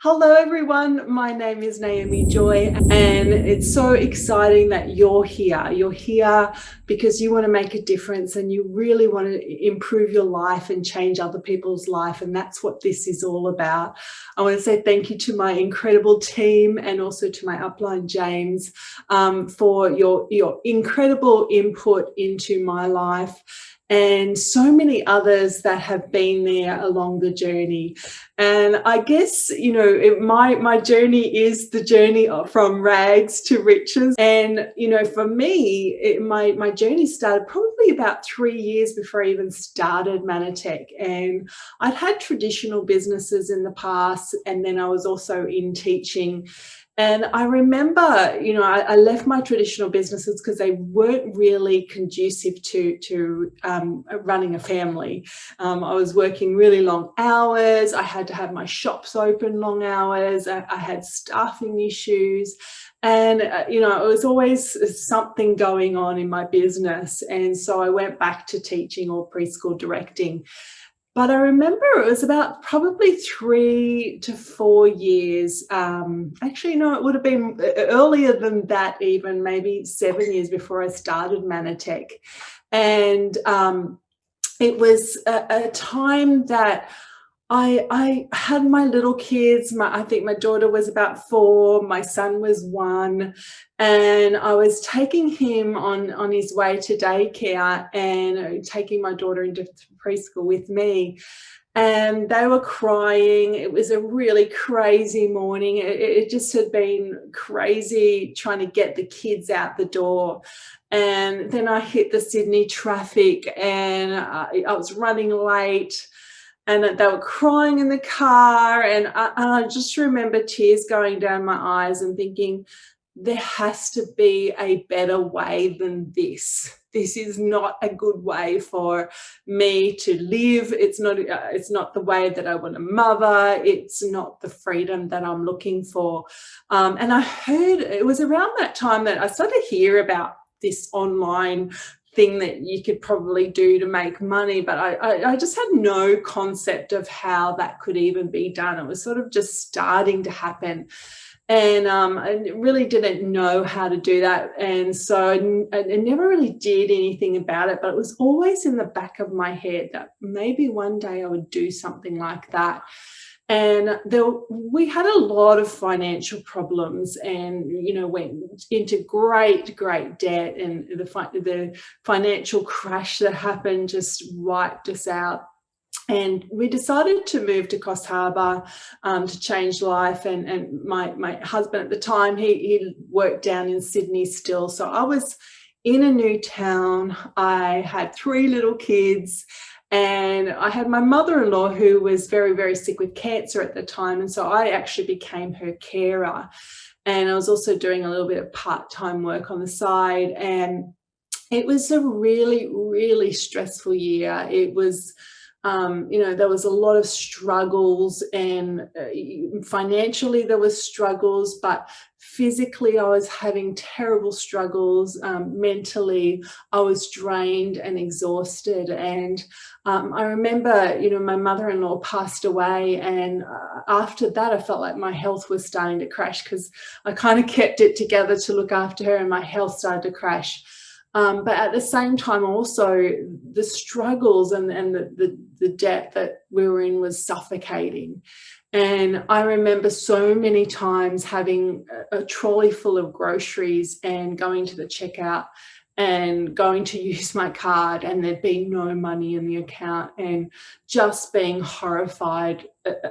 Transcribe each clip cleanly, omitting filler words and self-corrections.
Hello, everyone. My name is Naomi Joy, and it's so exciting that you're here. You're here because you want to make a difference and you really want to improve your life and change other people's life. And that's what this is all about. I want to say thank you to my incredible team and also to my upline, James, for your incredible input into my life and so many others that have been there along the journey. And I guess, my journey is the journey from rags to riches. And, for me, my journey started probably about 3 years before I even started MannaTech. And I'd had traditional businesses in the past, and then I was also in teaching. And I remember, I left my traditional businesses because they weren't really conducive to running a family. I was working really long hours. I had to have my shops open long hours. I had staffing issues. And, it was always something going on in my business. And so I went back to teaching or preschool directing. But I remember it was about probably 3 to 4 years. Actually, no, it would have been earlier than that, even maybe 7 years before I started MannaTech. And it was a time that I had my little kids. I think my daughter was about 4, my son was 1, and I was taking him on his way to daycare and taking my daughter into preschool with me. And they were crying. It was a really crazy morning. It just had been crazy trying to get the kids out the door. And then I hit the Sydney traffic and I was running late. And they were crying in the car, and I just remember tears going down my eyes and thinking, there has to be a better way than this. This is not a good way for me to live. It's not the way that I want to mother. It's not the freedom that I'm looking for. And I heard, it was around that time that I started to hear about this online thing that you could probably do to make money, but I just had no concept of how that could even be done. It was sort of just starting to happen, and I really didn't know how to do that, and so I never really did anything about it, but it was always in the back of my head that maybe one day I would do something like that. And we had a lot of financial problems, and went into great debt, and the financial crash that happened just wiped us out. And we decided to move to Coast Harbour to change life. And my husband at the time, he worked down in Sydney still, so I was in a new town. I had 3 little kids. And I had my mother-in-law who was very, very sick with cancer at the time. And so I actually became her carer. And I was also doing a little bit of part-time work on the side. And it was a really, really stressful year. It was, there was a lot of struggles, and financially there was struggles, but physically I was having terrible struggles. Mentally I was drained and exhausted. And I remember, my mother-in-law passed away, and after that I felt like my health was starting to crash, because I kind of kept it together to look after her, and my health started to crash. But at the same time, also the struggles and the debt that we were in was suffocating. And I remember so many times having a trolley full of groceries and going to the checkout and going to use my card, and there'd be no money in the account, and just being horrified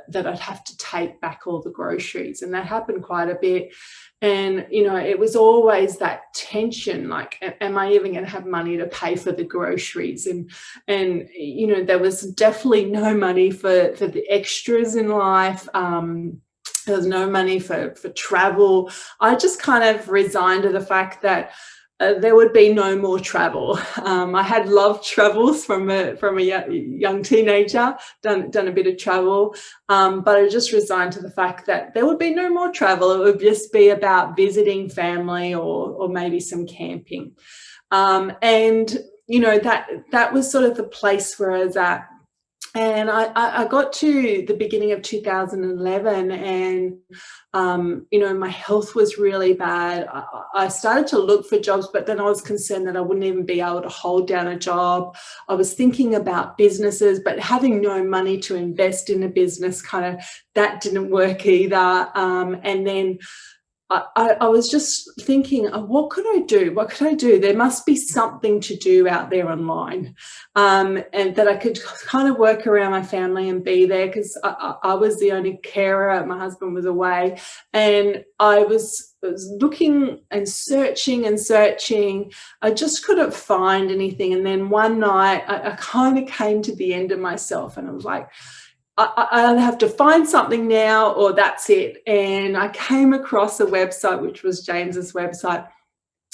that I'd have to take back all the groceries. And that happened quite a bit. And, it was always that tension, like, am I even going to have money to pay for the groceries? And there was definitely no money for the extras in life. There was no money for travel. I just kind of resigned to the fact that there would be no more travel. I had loved travels from a young teenager, done a bit of travel, but I just resigned to the fact that there would be no more travel. It would just be about visiting family or maybe some camping. And that was sort of the place where I was at. And I got to the beginning of 2011, and my health was really bad. I started to look for jobs, but then I was concerned that I wouldn't even be able to hold down a job. I was thinking about businesses, but having no money to invest in a business, kind of, that didn't work either. And then I was just thinking, what could I do? What could I do? There must be something to do out there online, and that I could kind of work around my family and be there, because I was the only carer. My husband was away, and I was looking and searching and searching. I just couldn't find anything. And then one night I kind of came to the end of myself, and I was like, I either have to find something now or that's it. And I came across a website, which was James's website.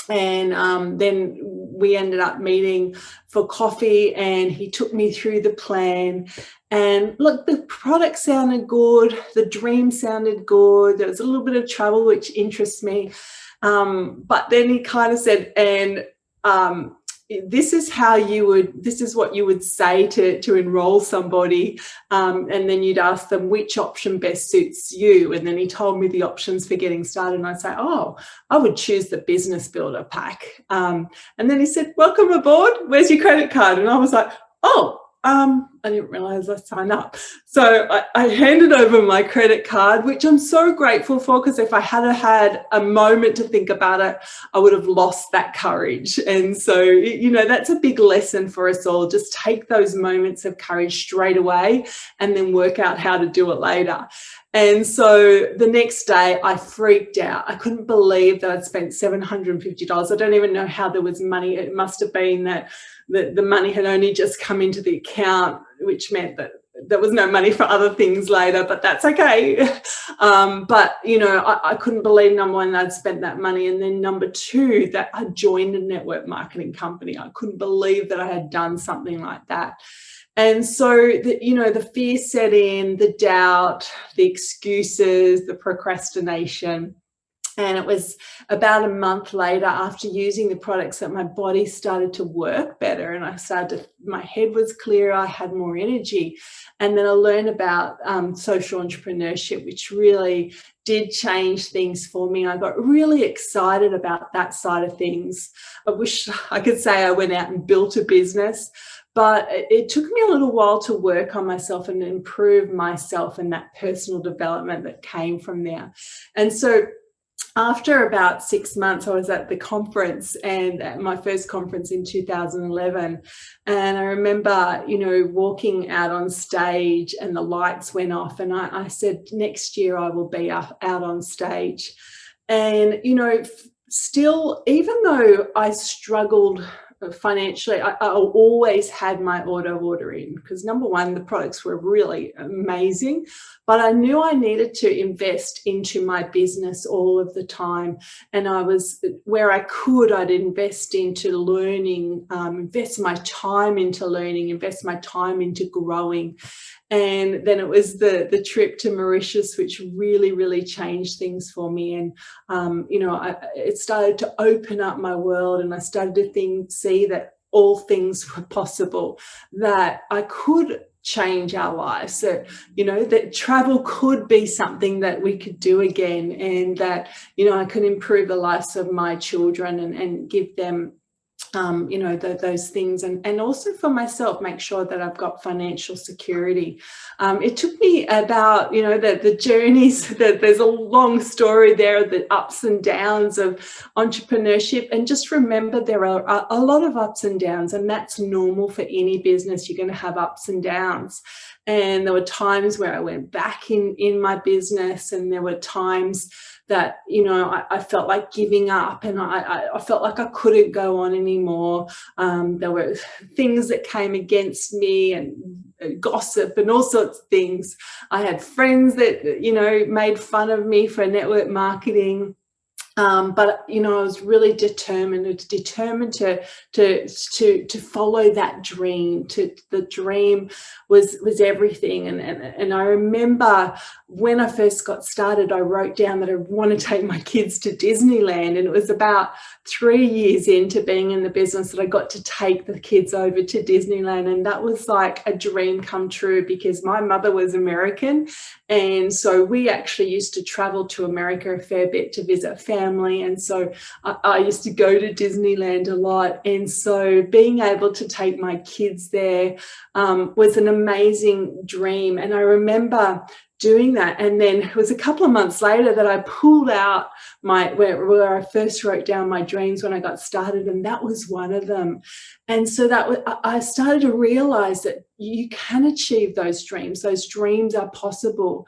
And then we ended up meeting for coffee, and he took me through the plan. And look, the product sounded good. The dream sounded good. There was a little bit of travel, which interests me. But then he kind of said, and this is what you would say to enroll somebody, and then you'd ask them which option best suits you. And then he told me the options for getting started, and I'd say, oh, I would choose the business builder pack. And then he said, welcome aboard, where's your credit card? And I was like, oh, I didn't realize I signed up. So I handed over my credit card, which I'm so grateful for, because if I had had a moment to think about it, I would have lost that courage. And so, that's a big lesson for us all. Just take those moments of courage straight away and then work out how to do it later. And so the next day I freaked out. I couldn't believe that I'd spent $750. I don't even know how there was money. It must have been that the money had only just come into the account, which meant that there was no money for other things later, but that's okay. But, I couldn't believe, number one, that I'd spent that money. And then number two, that I joined a network marketing company. I couldn't believe that I had done something like that. And so, the fear set in, the doubt, the excuses, the procrastination. And it was about a month later, after using the products, that my body started to work better, and my head was clearer, I had more energy. And then I learned about social entrepreneurship, which really did change things for me. I got really excited about that side of things. I wish I could say I went out and built a business, but it took me a little while to work on myself and improve myself, and that personal development that came from there. And so after about 6 months, I was at the conference, and at my first conference in 2011. And I remember, walking out on stage, and the lights went off, and I said, next year I will be out on stage. And, still, even though I struggled financially, I always had my auto order in, because number one, the products were really amazing, but I knew I needed to invest into my business all of the time. And I was, where I could, I'd invest into learning, invest my time into learning, invest my time into growing. And then it was the trip to Mauritius, which really, really changed things for me. And, it started to open up my world, and I started to see that all things were possible, that I could change our lives, that travel could be something that we could do again, and that, I could improve the lives of my children and give them those things, and also for myself, make sure that I've got financial security. It took me about, the journeys, that there's a long story there, the ups and downs of entrepreneurship. And just remember, there are a lot of ups and downs, and that's normal for any business. You're going to have ups and downs. And there were times where I went back in my business, and there were times that, I felt like giving up, and I felt like I couldn't go on anymore. There were things that came against me, and gossip and all sorts of things. I had friends that, made fun of me for network marketing. But you know, I was really determined to follow that dream. The dream was everything. And I remember when I first got started, I wrote down that I want to take my kids to Disneyland, and it was about 3 years into being in the business that I got to take the kids over to Disneyland, and that was like a dream come true, because my mother was American, and so we actually used to travel to America a fair bit to visit family. And so I used to go to Disneyland a lot. And so being able to take my kids there was an amazing dream. And I remember doing that. And then it was a couple of months later that I pulled out where I first wrote down my dreams when I got started, and that was one of them. And so I started to realize that you can achieve those dreams. Those dreams are possible.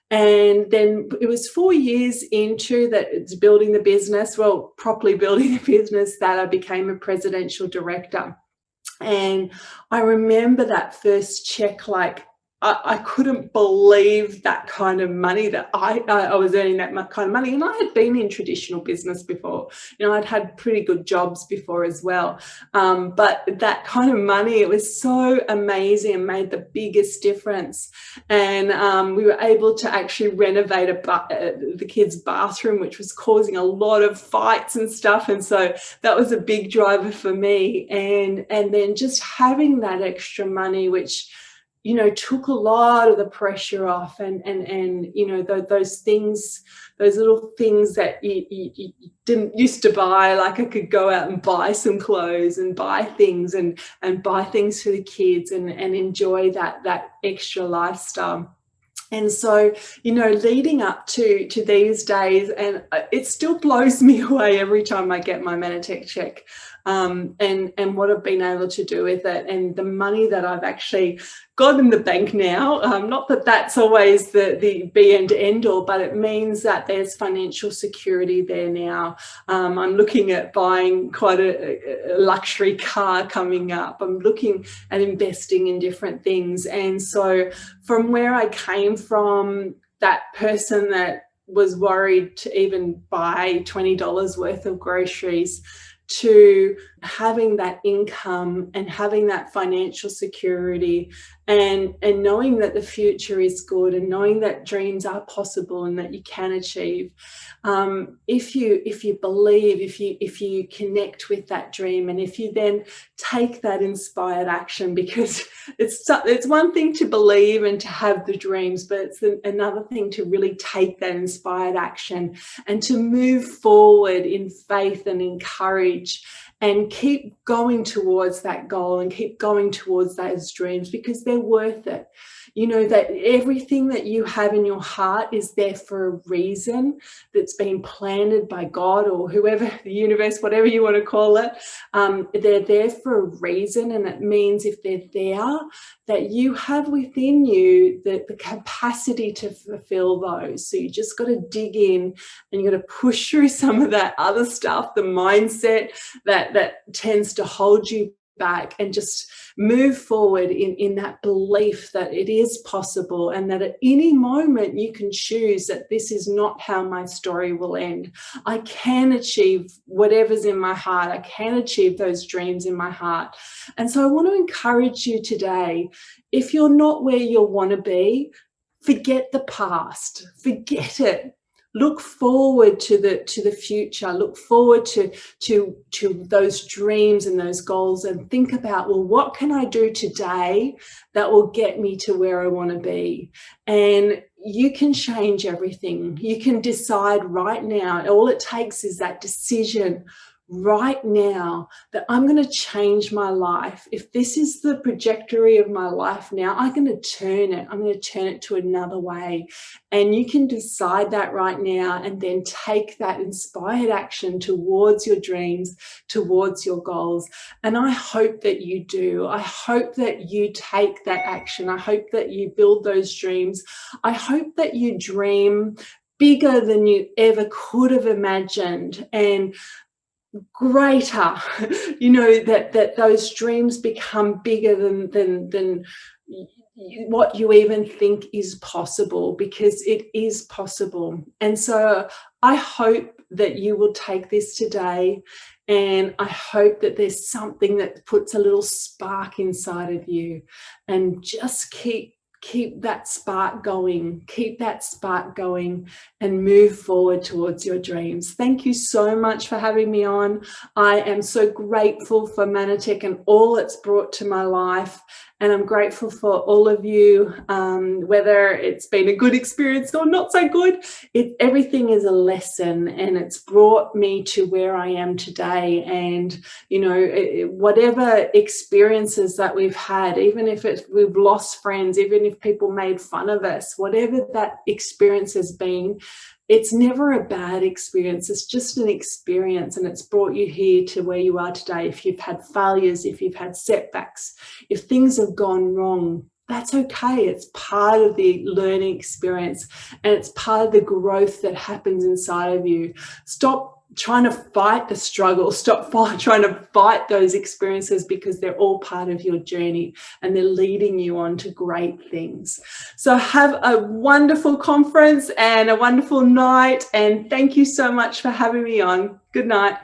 And then it was 4 years into that, it's building the business, well, properly building the business, that I became a presidential director. And I remember that first check, like, I couldn't believe that kind of money, that I was earning that kind of money. And I had been in traditional business before. You know, I'd had pretty good jobs before as well. But that kind of money, it was so amazing and made the biggest difference. And we were able to actually renovate the kids' bathroom, which was causing a lot of fights and stuff. And so that was a big driver for me. And then just having that extra money, which, you know, took a lot of the pressure off, and you know, those things, those little things that you didn't used to buy, like I could go out and buy some clothes and buy things and buy things for the kids and enjoy that extra lifestyle. And so, you know, leading up to these days, and it still blows me away every time I get my MannaTech check, and what I've been able to do with it, and the money that I've actually got in the bank now. Not that that's always the be and end all, but it means that there's financial security there now. I'm looking at buying quite a luxury car coming up. I'm looking at investing in different things. And so from where I came from, that person that was worried to even buy $20 worth of groceries, to having that income and having that financial security, and knowing that the future is good, and knowing that dreams are possible and that you can achieve. If you believe, if you connect with that dream, and if you then take that inspired action, because it's one thing to believe and to have the dreams, but it's another thing to really take that inspired action and to move forward in faith and in courage, and keep going towards that goal and keep going towards those dreams, because they're worth it. You know, that everything that you have in your heart is there for a reason, that's been planted by God or whoever, the universe, whatever you want to call it. They're there for a reason, and it means if they're there, that you have within you the capacity to fulfill those. So you just got to dig in, and you got to push through some of that other stuff, the mindset that tends to hold you back, and just move forward in that belief that it is possible, and that at any moment you can choose that this is not how my story will end. I can achieve whatever's in my heart. I can achieve those dreams in my heart. And so I want to encourage you today, if you're not where you want to be, forget the past, forget it. Look forward to the future. Look forward to those dreams and those goals, and think about, well, what can I do today that will get me to where I want to be? And you can change everything. You can decide right now. All it takes is that decision right now that I'm going to change my life. If this is the trajectory of my life now, I'm going to turn it. I'm going to turn it to another way. And you can decide that right now, and then take that inspired action towards your dreams, towards your goals. And I hope that you do. I hope that you take that action. I hope that you build those dreams. I hope that you dream bigger than you ever could have imagined, and greater, you know, that those dreams become bigger than what you even think is possible, because it is possible. And so I hope that you will take this today, and I hope that there's something that puts a little spark inside of you, and just keep that spark going, and move forward towards your dreams. Thank you so much for having me on. I am so grateful for MannaTech and all it's brought to my life. And I'm grateful for all of you, whether it's been a good experience or not so good. Everything is a lesson, and it's brought me to where I am today. And, you know, whatever experiences that we've had, even if we've lost friends, even if people made fun of us, whatever that experience has been, it's never a bad experience. It's just an experience, and it's brought you here to where you are today. If you've had failures, if you've had setbacks, if things have gone wrong, that's okay. It's part of the learning experience, and it's part of the growth that happens inside of you. Stop trying to fight the struggle. Stop trying to fight those experiences, because they're all part of your journey, and they're leading you on to great things. So have a wonderful conference and a wonderful night, and thank you so much for having me on. Good night.